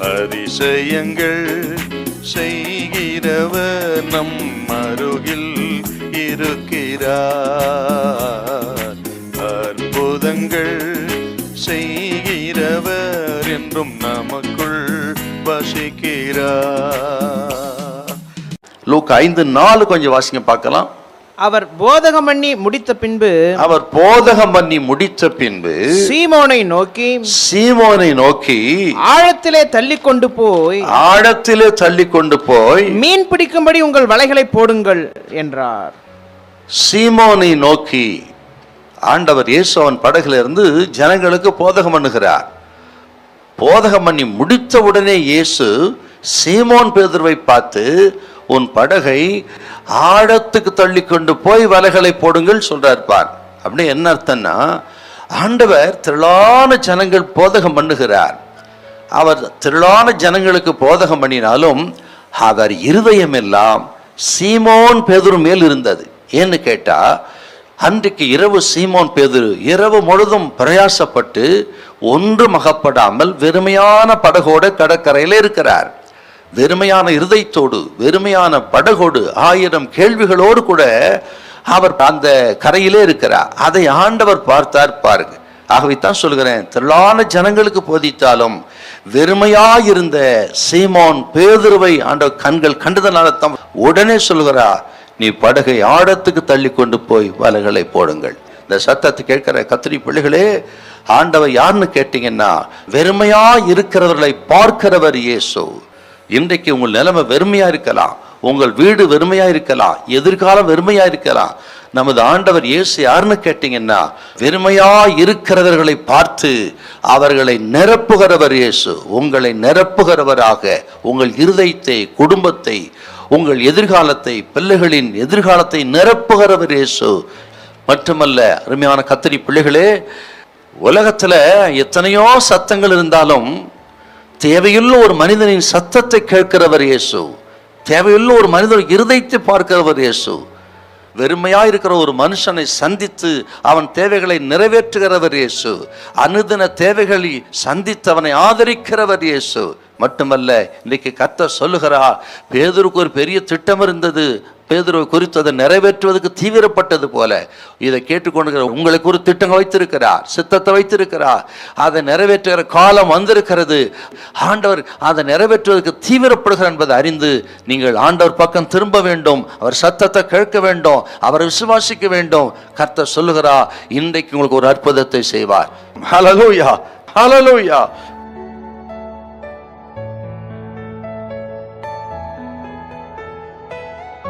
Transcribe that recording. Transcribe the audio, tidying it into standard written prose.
அதிசயங்கள் செய்கிறவர் நம் அருகில் இருக்கிறார். அற்புதங்கள் செய்கிறவர் என்றும் நமக்குள் வசிக்கிறார். லூக்கா 5:4 கொஞ்சம் வாசிங்க பார்க்கலாம். அவர் போதகம் பண்ணி முடித்த பின்பு சீமோனை நோக்கி ஆழத்திலே தள்ளி கொண்டு போய் மீன் பிடிக்கும்படி உங்கள் வலைகளை போடுங்கள் என்றார். சீமோனை நோக்கி ஆண்டவர் இயேசு அவன் படகுல இருந்து ஜனங்களுக்கு போதகம் பண்ணுகிறார். போதகம் பண்ணி முடித்த உடனே இயேசு சீமோன் பேதுருவை பார்த்து, உன் படகை ஆழத்துக்கு தள்ளி கொண்டு போய் வலைகளை போடுங்கள் சொல்றார். பார், அப்படி என்ன அர்த்தம்னா, ஆண்டவர் திரளான ஜனங்கள் போதகம் பண்ணுகிறார். அவர் திரளான ஜனங்களுக்கு போதகம் பண்ணினாலும் அவர் இருதயம் எல்லாம் சீமோன் பேதுரு மேல் இருந்தது. ஏன்னு கேட்டா, அன்றைக்கு இரவு சீமோன் பேதுரு இரவு முழுதும் பிரயாசப்பட்டு ஒன்றும் அகப்படாமல் வெறுமையான படகோடு கடற்கரையில் இருக்கிறார். வெறுமையான இருதயத்தோடு, வெறுமையான படகோடு, 1000 கேள்விகளோடு கூட அவர் அந்த கரையிலே இருக்கிறார். அதை ஆண்டவர் பார்த்தார். பாருங்க, ஆகவே தான் சொல்கிறேன், திரளான ஜனங்களுக்கு போதித்தாலும் வெறுமையாயிருந்த சீமோன் பேதுருவை ஆண்டவர் கண்கள் கண்டதனால தான் உடனே சொல்கிறார், நீ படகை ஆழத்துக்கு தள்ளி கொண்டு போய் வலைகளை போடுங்கள். இந்த சத்தத்தை கேட்கிற கத்திரி பிள்ளைகளே, ஆண்டவர் யாருன்னு கேட்டீங்கன்னா, வெறுமையா இருக்கிறவர்களை பார்க்கிறவர் இயேசு. இன்றைக்கு உங்கள் நிலைமை வெறுமையா இருக்கலாம், உங்கள் வீடு வெறுமையா இருக்கலாம், எதிர்காலம் வெறுமையா இருக்கலாம். நமது ஆண்டவர் இயேசு யாருன்னு கேட்டீங்கன்னா, வெறுமையா இருக்கிறவர்களை பார்த்து அவர்களை நிரப்புகிறவர் இயேசு. உங்களை நிரப்புகிறவராக உங்கள் இருதயத்தை, குடும்பத்தை, உங்கள் எதிர்காலத்தை, பிள்ளைகளின் எதிர்காலத்தை நிரப்புகிறவர் இயேசு. மட்டுமல்ல அருமையான கத்திரி பிள்ளைகளே, உலகத்துல எத்தனையோ சத்தங்கள் இருந்தாலும் தேவையுள்ள ஒரு மனிதனின் சத்தத்தை கேட்கிறவர் இயேசு. தேவையுள்ள ஒரு மனிதன் இருதயத்தை பார்க்கிறவர் இயேசு. வெறுமையா இருக்கிற ஒரு மனுஷனை சந்தித்து அவன் தேவைகளை நிறைவேற்றுகிறவர் இயேசு. அனுதின தேவைகளை சந்தித்து அவனை ஆதரிக்கிறவர் இயேசு. மட்டுமல்ல, இன்னைக்கு கர்த்தர் சொல்லுகிறார், பேதுருக்கு ஒரு பெரிய திட்டம் இருந்தது, பேதுருவை குறித்து அதை நிறைவேற்றுவதற்கு தீவிரப்பட்டது போல இதை கேட்டுக்கொண்டு உங்களுக்கு ஒரு திட்டம் வைத்திருக்கிறார், சித்தத்தை வைத்திருக்கிறார். அதை நிறைவேற்றுகிற காலம் வந்திருக்கிறது. ஆண்டவர் அதை நிறைவேற்றுவதற்கு தீவிரப்படுகிறார் என்பதை அறிந்து நீங்கள் ஆண்டவர் பக்கம் திரும்ப வேண்டும், அவர் சத்தத்தை கேட்க வேண்டும், அவரை விசுவாசிக்க வேண்டும். கர்த்தர் சொல்லுகிறார், இன்றைக்கு உங்களுக்கு ஒரு அற்புதத்தை செய்வார். ஹல்லேலூயா, ஹல்லேலூயா.